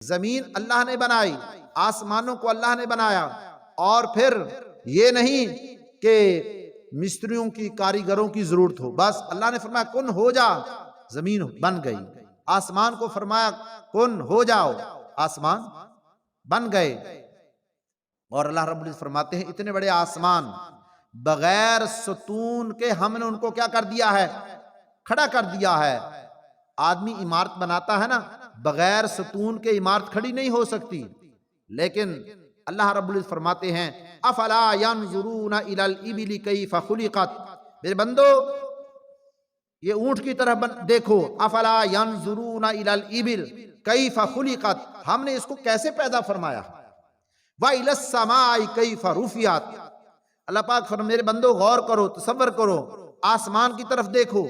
زمین اللہ نے بنائی، آسمانوں کو اللہ نے بنایا، اور پھر یہ نہیں کہ مستریوں کی کاریگروں کی ضرورت ہو، بس اللہ نے فرمایا کن ہو جا، زمین بن گئی۔ آسمان کو فرمایا کن ہو جاؤ، آسمان بن گئے۔ اور اللہ رب العزت فرماتے ہیں اتنے بڑے آسمان بغیر ستون کے ہم نے ان کو کیا کر دیا ہے؟ کھڑا کر دیا ہے۔ آدمی عمارت بناتا ہے نا، بغیر ستون کے عمارت کھڑی نہیں ہو سکتی، لیکن اللہ رب العزت فرماتے ہیں افلا ينظرون الى الابل كيف خلقت، میرے بندو یہ اونٹ کی طرح دیکھو، افلا ينظرون الى الابل كيف خلقت، ہم نے اس کو کیسے پیدا فرمایا، وَإِلَى السَّمَاءِ كَيْفَ رُفِعَتْ، اللہ پاک فرماتے میرے بندو غور کرو، تصور کرو، آسمان کی طرف دیکھو،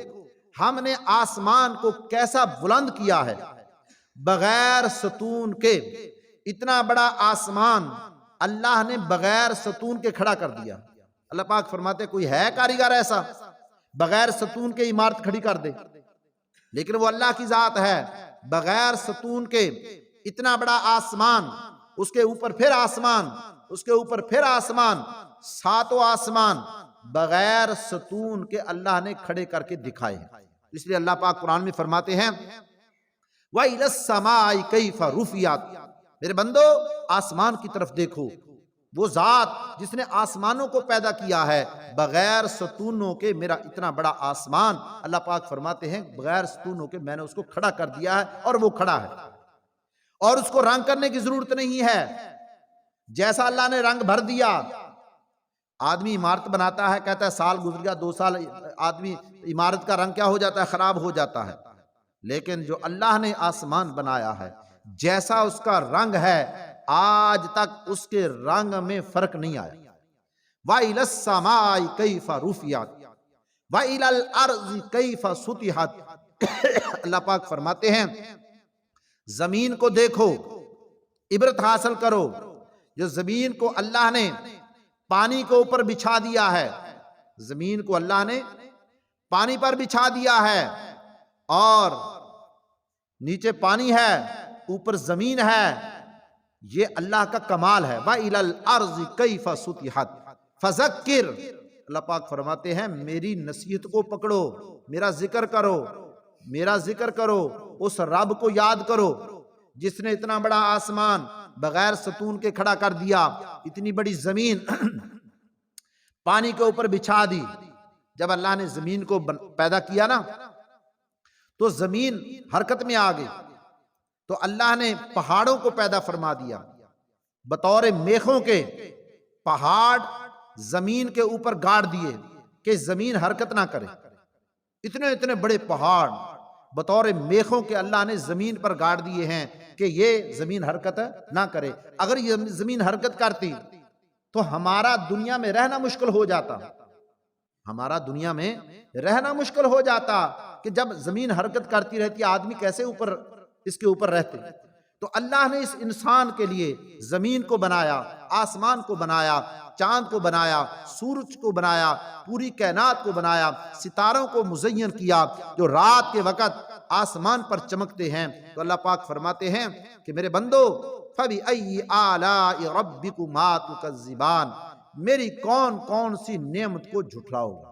ہم نے آسمان کو کیسا بلند کیا ہے بغیر ستون کے۔ اتنا بڑا آسمان اللہ نے بغیر ستون کے کھڑا کر دیا۔ اللہ پاک فرماتے کوئی ہے کاریگر ایسا بغیر ستون کے عمارت کھڑی کر دے؟ لیکن وہ اللہ کی ذات ہے، بغیر ستون کے اتنا بڑا آسمان، اس کے اوپر پھر آسمان، اس کے اوپر پھر آسمان، ساتوں آسمان بغیر ستون کے اللہ نے کھڑے کر کے دکھائے ہیں۔ اس لیے اللہ پاک قرآن میں فرماتے ہیں وَإِلَى السَّمَاءِ كَيْفَ رُفِعَتْ، میرے بندو آسمان کی طرف دیکھو، وہ ذات جس نے آسمانوں کو پیدا کیا ہے بغیر ستونوں کے، میرا اتنا بڑا آسمان، اللہ پاک فرماتے ہیں بغیر ستونوں کے میں نے اس کو کھڑا کر دیا ہے، اور وہ کھڑا ہے، اور اس کو رنگ کرنے کی ضرورت نہیں ہے۔ جیسا اللہ نے رنگ بھر دیا، آدمی عمارت بناتا ہے، کہتا ہے سال گزر گیا، 2 سال، آدمی عمارت کا رنگ کیا ہو جاتا ہے؟ خراب ہو جاتا ہے۔ لیکن جو اللہ نے آسمان بنایا ہے، جیسا اس کا رنگ ہے، آج تک اس کے رنگ میں فرق نہیں آیا۔ وَإِلَى السَّمَاءِ كَيْفَ رُفِعَتْ وَإِلَى الْأَرْضِ كَيْفَ سُطِحَتْ، اللہ پاک فرماتے ہیں زمین کو دیکھو، عبرت حاصل کرو۔ جو زمین کو اللہ نے پانی کے اوپر بچھا دیا ہے، زمین کو اللہ نے پانی پر بچھا دیا ہے، اور نیچے پانی ہے، اوپر زمین ہے، یہ اللہ کا کمال ہے۔ وَإِلَى الْأَرْضِ كَيْفَ سُطِحَتْ فَذَكِّرْ، اللہ پاک فرماتے ہیں میری نصیحت کو پکڑو، میرا ذکر کرو، میرا ذکر کرو، اس رب کو یاد کرو جس نے اتنا بڑا آسمان بغیر ستون کے کھڑا کر دیا، اتنی بڑی زمین پانی کے اوپر بچھا دی۔ جب اللہ نے زمین کو پیدا کیا نا، تو زمین حرکت میں آ گئی، تو اللہ نے پہاڑوں کو پیدا فرما دیا بطور میخوں کے، پہاڑ زمین کے اوپر گاڑ دیے کہ زمین حرکت نہ کرے۔ اتنے اتنے بڑے پہاڑ بطور میخوں کے اللہ نے زمین پر گاڑ دیے ہیں کہ یہ زمین حرکت نہ کرے۔ اگر یہ زمین حرکت کرتی تو ہمارا دنیا میں رہنا مشکل ہو جاتا، ہمارا دنیا میں رہنا مشکل ہو جاتا کہ جب زمین حرکت کرتی رہتی آدمی کیسے اوپر اس کے اوپر رہتے۔ تو اللہ نے اس انسان کے لیے زمین کو بنایا، آسمان کو بنایا، چاند کو بنایا، سورج کو بنایا، پوری کائنات کو بنایا، ستاروں کو مزین کیا جو رات کے وقت آسمان پر چمکتے ہیں۔ تو اللہ پاک فرماتے ہیں کہ میرے بندو فَبِأَيِّ آلَاءِ رَبِّكُمَا تُكَذِّبَانِ، میری کون کون سی نعمت کو جھٹلاؤ گا۔